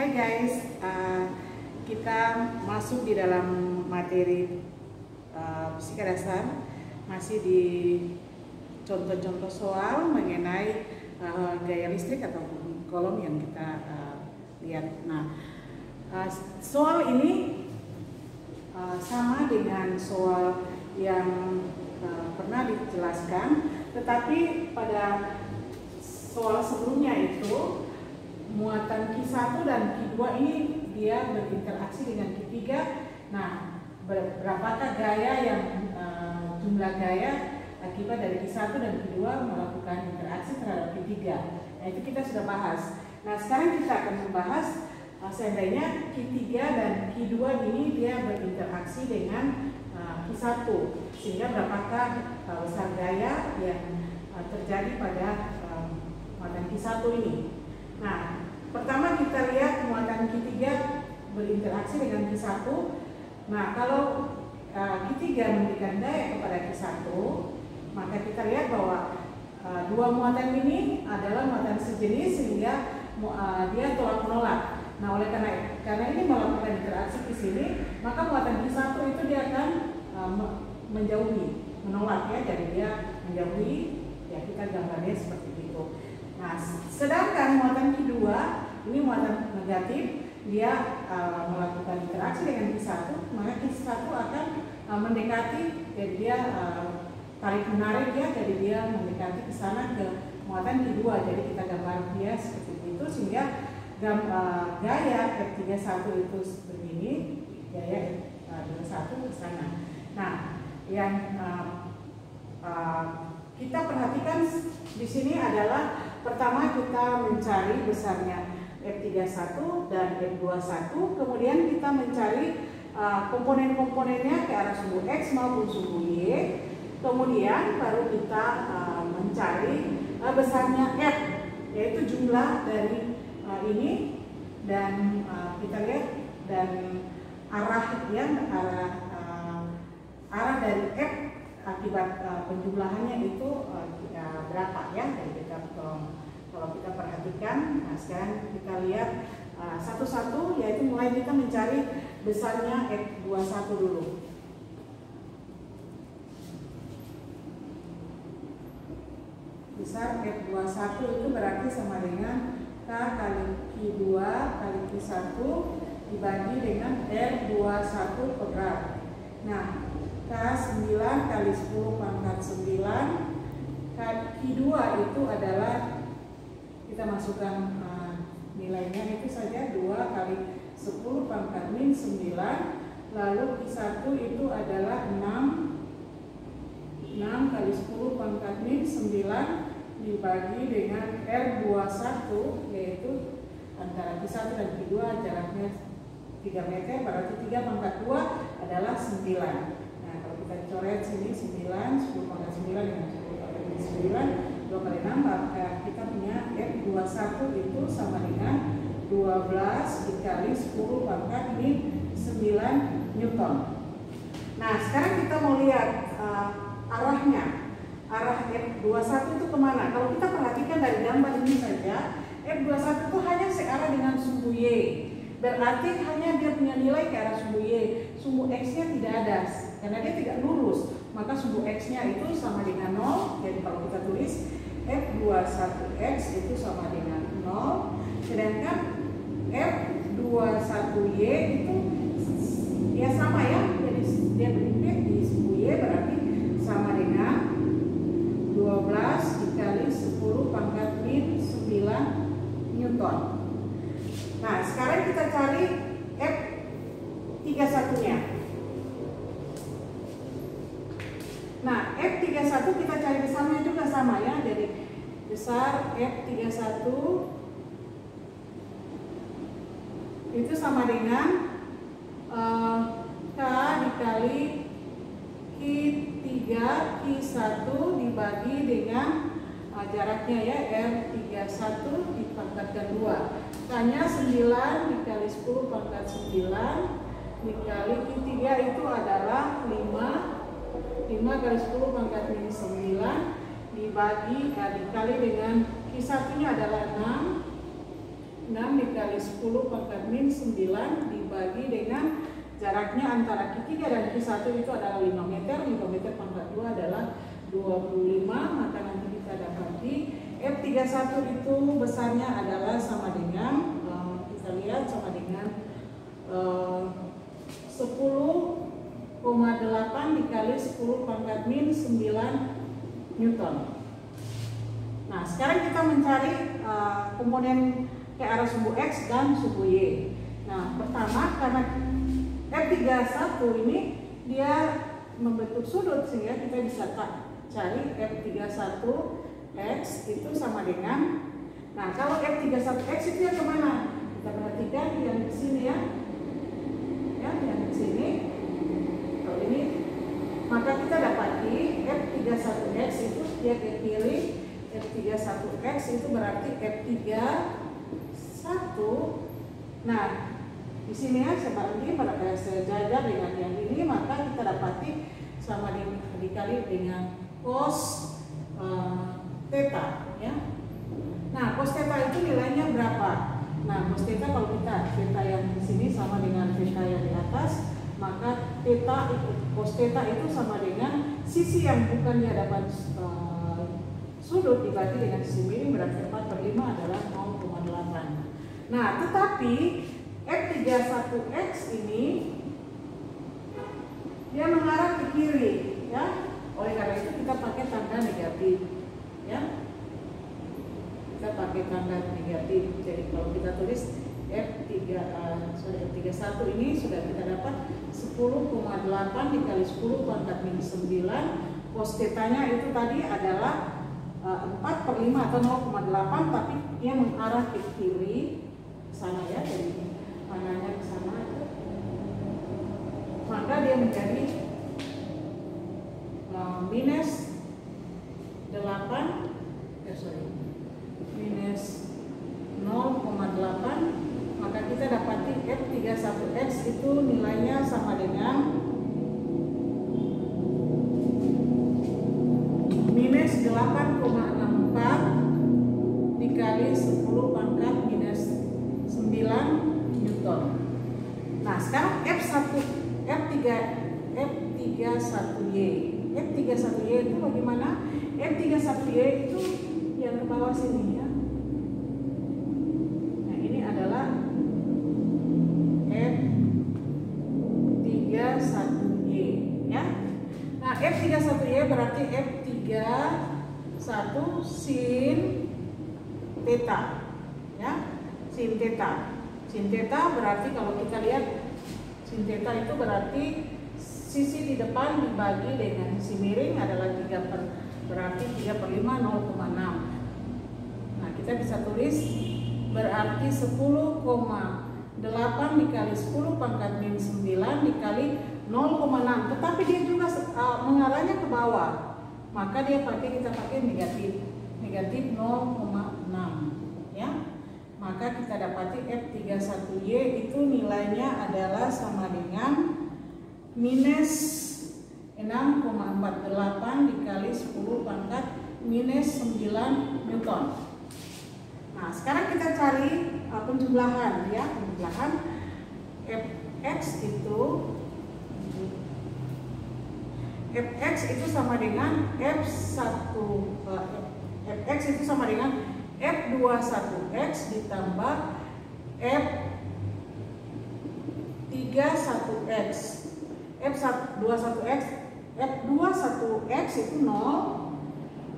Hai guys, kita masuk di dalam materi fisika dasar, masih di contoh-contoh soal mengenai gaya listrik atau Coulomb yang kita lihat. Nah, soal ini sama dengan soal yang pernah dijelaskan, tetapi pada soal sebelumnya itu muatan Q1 dan Q2 ini dia berinteraksi dengan Q3. Nah, berapakah gaya yang jumlah gaya akibat dari Q1 dan Q2 melakukan interaksi terhadap Q3? Nah, itu kita sudah bahas. Nah, sekarang kita akan membahas seandainya Q3 dan Q2 ini dia berinteraksi dengan Q1, sehingga berapakah besar gaya yang terjadi pada muatan Q1 ini. Nah, pertama kita lihat muatan Q3 berinteraksi dengan Q1. Nah, kalau Q3 memberikan daya kepada Q1, maka kita lihat bahwa dua muatan ini adalah muatan sejenis sehingga dia tolak menolak. Nah, oleh karena ini melakukan interaksi di sini, maka muatan Q1 itu dia akan menjauhi, menolak ya, jadi dia menjauhi. Ya, kita gambarnya seperti itu. Nah, sedangkan muatan Q2 ini muatan negatif, dia melakukan interaksi dengan Q1, maka Q1 akan mendekati, jadi dia tarik menarik ya, jadi dia mendekati ke sana ke muatan Q2. Jadi kita gambar dia seperti itu sehingga gaya F31 itu begini, gaya F21 ke sana. Nah, yang kita perhatikan di sini adalah pertama kita mencari besarnya F31 dan F21, kemudian kita mencari komponen-komponennya ke arah sumbu X maupun sumbu Y, kemudian baru kita mencari besarnya F, yaitu jumlah dari ini, dan kita lihat dan arah ya, arah dari F akibat penjumlahannya itu berapa ya, dan kita kalau kita perhatikan. Nah, sekarang kita lihat satu-satu, yaitu mulai kita mencari besarnya F21 dulu. Besar F21 itu berarti sama dengan K kali Q2 kali Q1 dibagi dengan R21 kuadrat. Nah, K9 kali 10 pangkat 9, Q2 itu adalah, kita masukkan nilainya itu saja 2 kali 10 pangkat min 9, lalu Q1 itu adalah 6 kali 10 pangkat min 9 dibagi dengan R21, yaitu antara Q1 dan Q2 jaraknya 3 meter, berarti 3 pangkat 2 adalah 9. Kita coret sini 9, 10 pangkat 9 dengan 10 pangkat 9, 2 kali 6, maka kita punya F21 itu sama dengan 12 dikali 10 pangkat min 9 Newton. Nah, sekarang kita mau lihat arahnya. Arah F21 itu kemana? Kalau kita perhatikan dari gambar ini saja, F21 itu hanya searah dengan sumbu Y. Berarti hanya dia punya nilai ke arah sumbu Y. Sumbu X-nya tidak ada, karena dia tidak lurus, maka sumbu X-nya itu sama dengan 0. Jadi kalau kita tulis F21X itu sama dengan 0, sedangkan F21Y itu ya sama ya, jadi dia berimpit di sumbu Y, berarti sama dengan 12 dikali 10 pangkat min 9 Newton. Nah, sekarang kita cari F31-nya. Nah, F31 kita cari besarnya juga sama ya. Jadi besar F31 itu sama dengan K dikali Q3 Q1 dibagi dengan jaraknya ya, R31 dipangkatkan 2. K-nya 9 dikali 10 pangkat 9 dikali Q3 itu adalah 5 kali 10 pangkat min 9 dibagi dikali dengan Q1 nya adalah 6 6 dikali 10 pangkat min 9 dibagi dengan jaraknya antara Q3 dan Q1 itu adalah 5 meter. 5 meter pangkat 2 adalah 25. Maka nanti kita dapati F31 itu besarnya adalah sama dengan, kita lihat sama dengan 10,8 dikali 10 pangkat min 9 Newton. Nah, sekarang kita mencari komponen ke arah sumbu X dan sumbu Y. Nah, pertama karena F31 ini dia membentuk sudut sehingga kita bisa cari F31X itu sama dengan, nah kalau F31X itu yang kemana? Kita perhatikan yang di sini ya, yang di sini. Kalau ini, maka kita dapati F31X itu dia ke kiri, F31X itu berarti F31. Nah, di sini ya sebaliknya pada sejajar dengan yang ini, maka kita dapati sama dikali dengan cos theta ya. Nah, cos theta itu nilainya berapa? Nah, cos theta kalau kita theta yang di sini sama dengan theta yang di atas, maka cos theta itu sama dengan sisi yang bukan di hadapan sudut dibagi dengan sisi miring, berarti 4/5 adalah 0,8. Nah, tetapi F31X ini dia mengarah ke kiri ya. Oleh karena itu kita pakai tanda negatif ya. Kita pakai tanda negatif. Jadi kalau kita tulis F31 ini sudah kita dapat 10,8 dikali 10 pangkat min 9. Cos theta-nya itu tadi adalah 4/5 atau 0,8, tapi dia mengarah ke kiri sana ya, jadi panahnya ke sana, maka dia menjadi minus 0,8, maka kita dapati F31X itu nilainya sama dengan minus 8,64 dikali 10 pangkat minus 9 Newton. Nah, sekarang F31Y itu bagaimana? F31Y itu yang ke bawah sini ya. Nah, ini adalah F31Y ya. Nah, F31Y berarti F31 sin theta ya. Sin theta berarti kalau kita lihat sin theta itu berarti sisi di depan dibagi dengan sisi miring adalah 3 berarti 3/5 0,6. Nah, kita bisa tulis berarti 10,8 dikali 10 pangkat min 9 dikali 0,6. Tetapi dia juga mengarahnya ke bawah. Maka kita pakai negatif 0,6 ya. Maka kita dapati F31Y itu nilainya adalah sama dengan minus 6,48 dikali 10 pangkat minus 9 Newton. Nah, sekarang kita cari penjumlahan ya. Penjumlahan Fx itu sama dengan Fx itu sama dengan F21X ditambah F31X. F21X itu 0,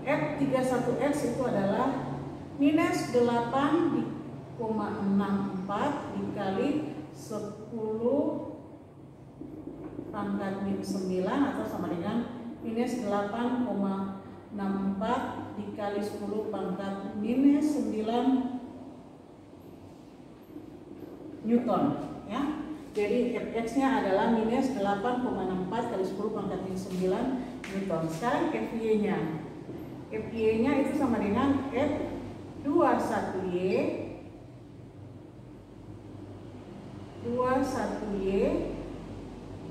F31X itu adalah minus 8,64 dikali 10 pangkat min 9 atau sama dengan minus 8,64 dikali 10 pangkat minus 9 Newton ya. Jadi Fx-nya adalah minus 8,64 kali 10 pangkat min 9 Newton. Sekarang Fy-nya itu sama dengan F21Y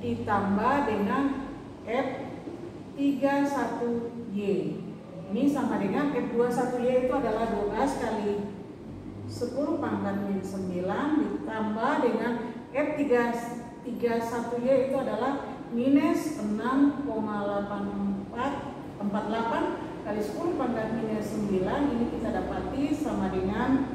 ditambah dengan F31Y. Ini sama dengan F21Y itu adalah 12 kali 10 pangkat min 9 ditambah dengan F31Y itu adalah minus 6,48 kali 10 pangkat minus 9, ini kita dapati sama dengan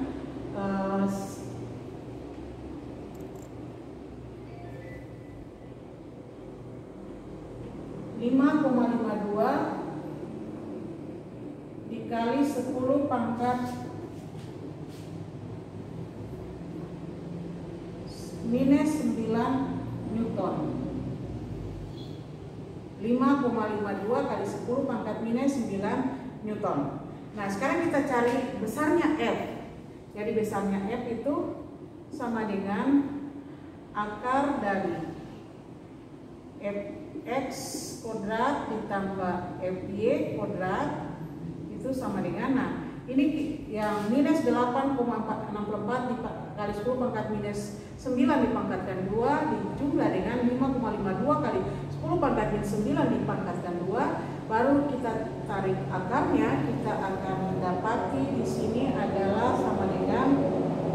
5,52 dikali 10 pangkat minus 9 Newton. 5,52 kali 10 pangkat minus 9 Newton. Nah, sekarang kita cari besarnya F. Jadi besarnya F itu sama dengan akar dari Fx kuadrat ditambah Fy kuadrat itu sama dengan, nah ini yang minus 8,64 dikali 10 pangkat minus 9 dipangkatkan 2 dijumlah dengan 5,52 kali 10 pangkat minus 9 dipangkatkan 2, baru kita tarik akarnya, kita akan mendapati di sini adalah sama dengan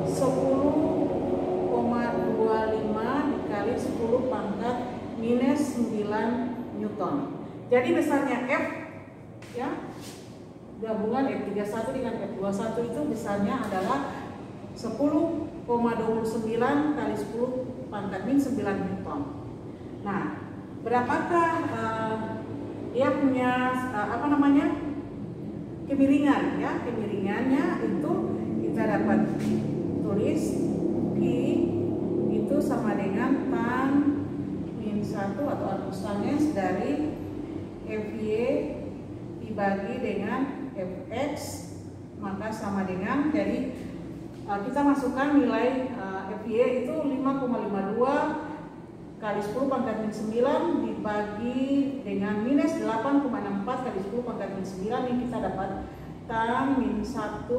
10,25 dikali 10 pangkat minus 9 Newton. Jadi besarnya F, ya, gabungan F31 dengan F21 itu besarnya adalah 10,29 kali 10 pangkat min 9 Newton. Nah, berapakah dia punya kemiringan, ya? Kemiringannya itu kita dapat tulis Q itu sama dengan tan min 1 atau arcus dari Fy dibagi dengan Fx, maka sama dengan, jadi kita masukkan nilai Fy itu 5,52 kali 10 pangkat min 9 dibagi dengan minus 8,64 kali 10 pangkat min 9, ini kita dapat tan min 1,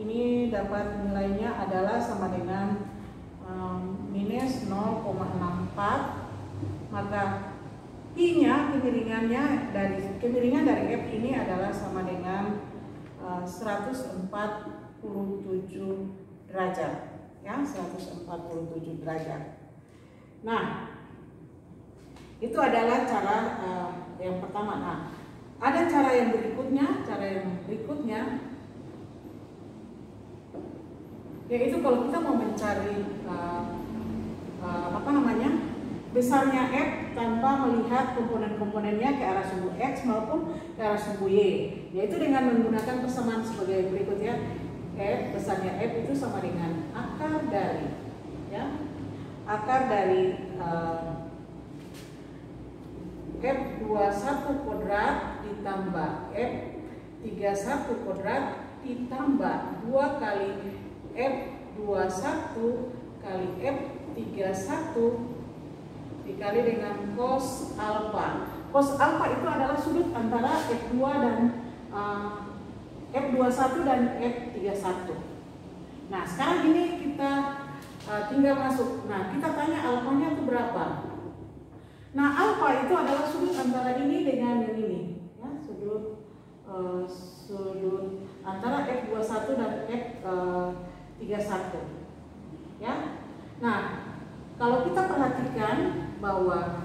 ini dapat nilainya adalah sama dengan minus 0,64, maka I-nya kemiringan dari F ini adalah sama dengan 147 derajat, ya, 147 derajat. Nah, itu adalah cara yang pertama. Nah, ada cara yang berikutnya, yaitu kalau kita mau mencari besarnya F tanpa melihat komponen-komponennya ke arah sumbu X maupun ke arah sumbu Y, yaitu dengan menggunakan persamaan sebagai berikut, ya. Besarnya F itu sama dengan akar dari, ya, akar dari F21 kuadrat ditambah F31 kuadrat ditambah 2 kali F21 kali F31 dikali dengan cos alfa. Cos alfa itu adalah sudut antara F2 dan F21 dan F31. Nah, sekarang ini kita tinggal masuk. Nah, kita tanya alfanya itu berapa. Nah, alfa itu adalah sudut antara ini dengan yang ini, ya, sudut antara F21 dan F31, ya. Nah, kalau kita perhatikan bahwa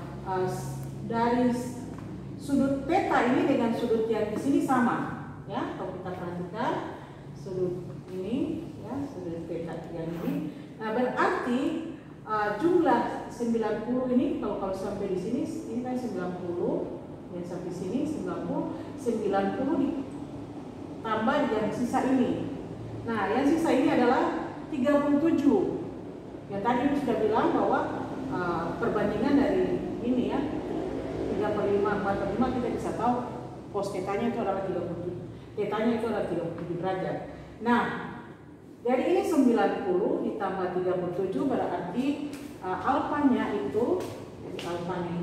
dari sudut theta ini dengan sudut yang di sini sama, ya. Kalau kita perhatikan sudut ini, ya, sudut theta yang ini. Nah, berarti jumlah 90 ini kalau sampai di sini ini kan 90, dan sampai sini 90 ditambah yang sisa ini. Nah, yang sisa ini adalah 37. Ya, tadi sudah bilang bahwa perbandingan dari ini, ya, 3/5 kita bisa tahu cos tetanya itu adalah 37. Tetanya itu adalah 37 derajat. Nah, dari ini 90 ditambah 37 berarti alfanya itu, jadi alfanya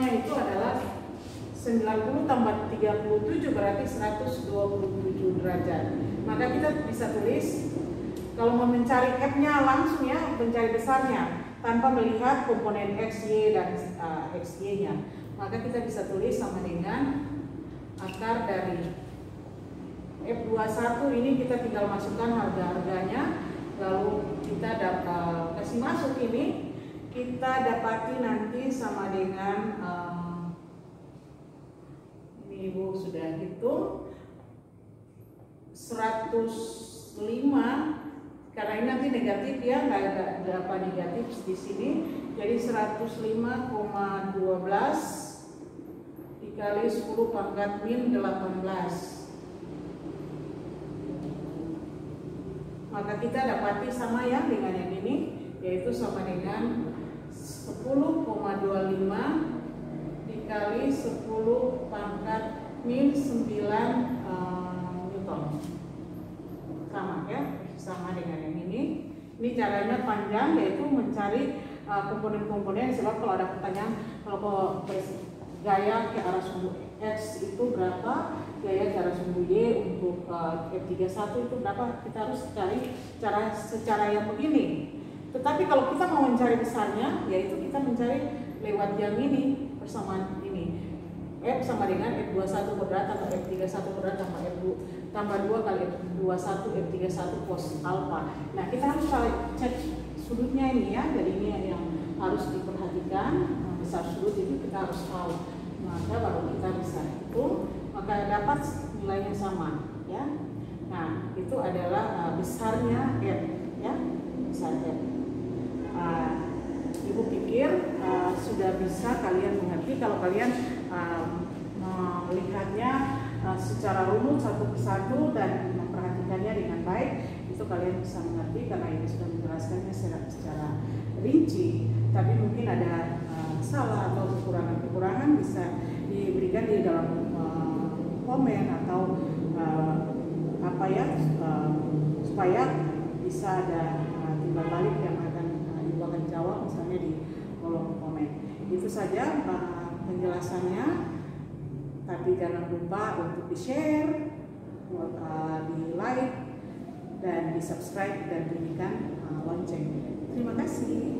itu adalah 90 tambah 37 berarti 127 derajat. Maka kita bisa tulis, kalau mau mencari F-nya langsung, ya, mencari besarnya tanpa melihat komponen X, Y, dan XY-nya, maka kita bisa tulis sama dengan akar dari F21 ini kita tinggal masukkan harga-harganya, lalu kita dapat kasih masuk ini, kita dapati nanti sama dengan ini Ibu sudah hitung 105, karena ini nanti negatif ya, nggak ada apa negatif di sini, jadi 105,12 dikali 10 pangkat min 18. Maka kita dapati sama ya dengan yang ini, yaitu sama dengan 10,25 dikali 10 pangkat min 9 Newton. Sama ya, sama dengan yang ini. Ini caranya panjang, yaitu mencari komponen-komponen. Sebab kalau ada pertanyaan, kalau gaya ke arah sumbu X itu berapa, gaya ke arah sumbu Y untuk F31 itu berapa, kita harus cari secara yang begini. Tetapi kalau kita mau mencari besarnya, yaitu kita mencari lewat yang ini, persamaan ini. F sama dengan F21 kuadrat tambah F31 kuadrat tambah 2 kali F21 F31 cos alfa. Nah, kita harus cek sudutnya ini ya, jadi ini yang harus diperhatikan. Besar sudut itu kita harus tahu, maka baru kita bisa hitung, maka dapat nilainya sama ya. Nah, itu adalah besarnya F ya, besar F. Ibu pikir sudah bisa kalian mengerti. Kalau kalian melihatnya secara runut satu persatu dan memperhatikannya dengan baik, itu kalian bisa mengerti karena ini sudah menjelaskannya secara rinci. Tapi mungkin ada salah atau kekurangan bisa diberikan di dalam komen atau supaya bisa ada timbal balik yang akan ibu akan jawab misalnya di kolom komen. Itu saja penjelasannya. Tapi jangan lupa untuk di-share, di-like, dan di-subscribe dan bunyikan lonceng. Terima kasih.